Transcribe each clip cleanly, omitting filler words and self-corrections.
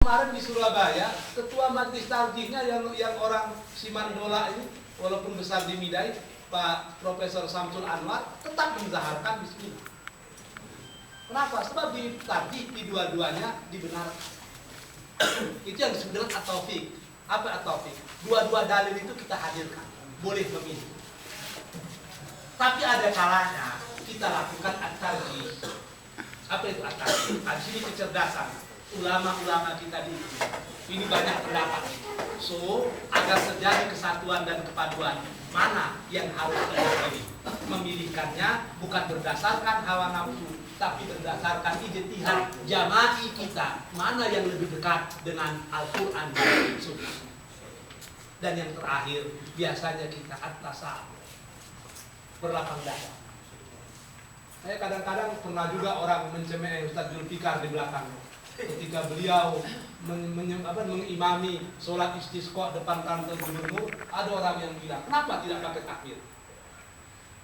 kemarin di Surabaya, ketua majelis tarjihnya yang orang Simandola ini, walaupun besar di Midai, Pak Profesor Samsul Anwar, tetap menzaharkan bismillah. Kenapa? Sebab di tarjih di dua-duanya dibenarkan. Itu yang disebut dengan at-taufiq. Apa at-taufiq? Dua-dua dalil itu kita hadirkan, boleh memilih. Tapi ada kalanya kita lakukan at-tarjih. Apa itu at-tarjih? Di sini kecerdasan ulama-ulama kita ini banyak pendapat. So, agar terjadi kesatuan dan kepaduan, mana yang harus kita pilih? Memilihkannya bukan berdasarkan hawa nafsu, tapi berdasarkan ijtihad jama'i kita, mana yang lebih dekat dengan Al-Quran dan Sunnah. Dan yang terakhir, biasanya kita at-tasawuf, berlapang dada. Saya kadang-kadang pernah juga orang mencemeh Ustaz Zulfikar di belakang. Ketika beliau mengimami sholat istisqa depan kantor gubernur, ada orang yang bilang, kenapa tidak pakai takbir?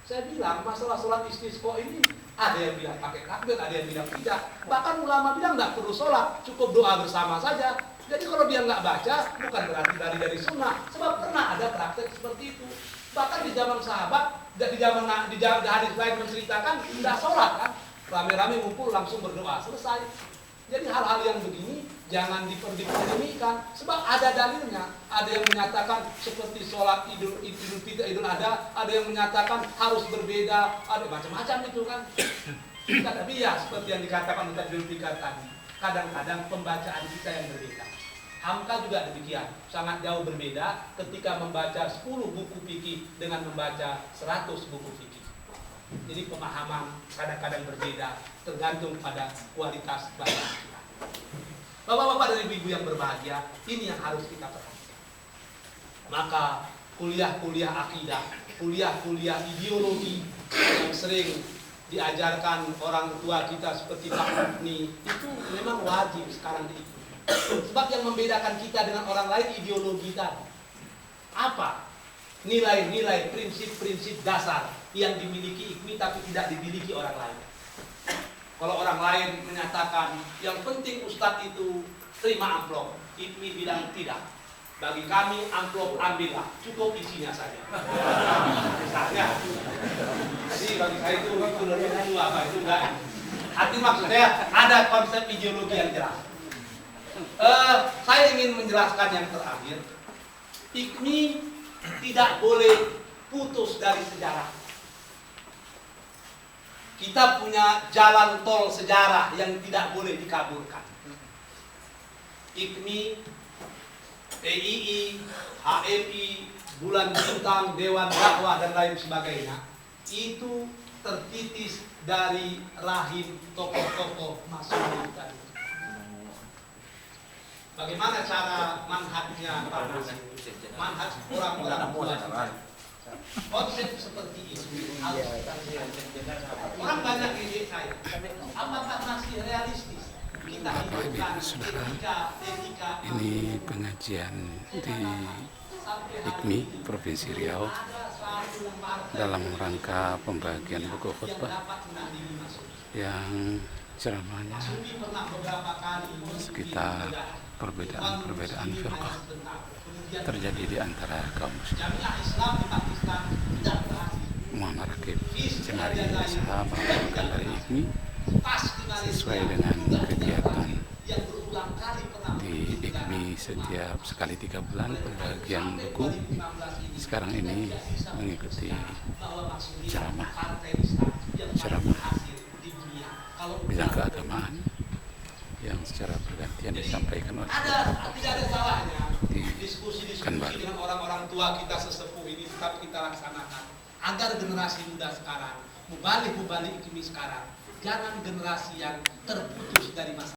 Saya bilang, masalah sholat istisqa ini ada yang bilang pakai takbir, ada yang bilang tidak. Bahkan ulama bilang nggak perlu sholat, cukup doa bersama saja. Jadi kalau dia nggak baca, bukan berarti dari sunnah. Sebab pernah ada praktek seperti itu. Bahkan di zaman sahabat, di hadis lain menceritakan tidak sholat kan, rame-rame ngumpul langsung berdoa, selesai. Jadi hal-hal yang begini jangan diperimikan, sebab ada dalilnya. Ada yang menyatakan seperti sholat idul adha, ada yang menyatakan harus berbeda, ada macam-macam itu kan. Tapi ya seperti yang dikatakan Ustaz Zulfikar tadi, kadang-kadang pembacaan kita yang berbeda. Hamka juga demikian, sangat jauh berbeda ketika membaca 10 buku fikih dengan membaca 100 buku fikih. Jadi pemahaman kadang-kadang berbeda, tergantung pada kualitas bacaan kita. Bapak-bapak dan ibu-ibu yang berbahagia, ini yang harus kita perhatikan. Maka kuliah-kuliah akidah, kuliah-kuliah ideologi yang sering diajarkan orang tua kita seperti Pak Mufni, itu memang wajib sekarang diikuti. Sebab yang membedakan kita dengan orang lain ideologi tadi. Apa? Nilai-nilai, prinsip-prinsip dasar yang dimiliki IKMI tapi tidak dimiliki orang lain. Kalau orang lain menyatakan yang penting Ustadz itu terima amplop, IKMI bilang tidak. Bagi kami amplop ambillah, cukup isinya saja. Misalnya. Jadi bagi saya itu lebih dulu apa itu enggak. Arti maksudnya ada konsep ideologi yang jelas. Saya ingin menjelaskan yang terakhir. IKMI tidak boleh putus dari sejarah. Kita punya jalan tol sejarah yang tidak boleh dikaburkan. IKMI, PII, HMI, Bulan Bintang, Dewan Dakwah dan lain sebagainya, itu tertitis dari rahim tokoh-tokoh Masuni tadi. Bagaimana cara manhajnya Pak Nasir? Manhaj orang-orang tua. Konsep seperti ini harus orang banyak ide saya. Apakah masih realistis kita hidupkan etika? Ini pengajian di IKMI Provinsi Riau dalam rangka pembagian buku khutbah yang ceramahnya sekitar perbedaan firqah terjadi di antara kaum muslimin. Muhammad Rakib Cemari berusaha melakukan dari IKMI sesuai dengan kegiatan di IKMI setiap sekali 3 bulan pembagian buku. Sekarang ini mengikuti ceramah bidang keagamaan yang secara bergantian disampaikan oleh di diskusi dengan orang-orang tua kita sesepuh ini tetap kita laksanakan agar generasi muda sekarang mubalik IKMI sekarang jangan generasi yang terputus dari masa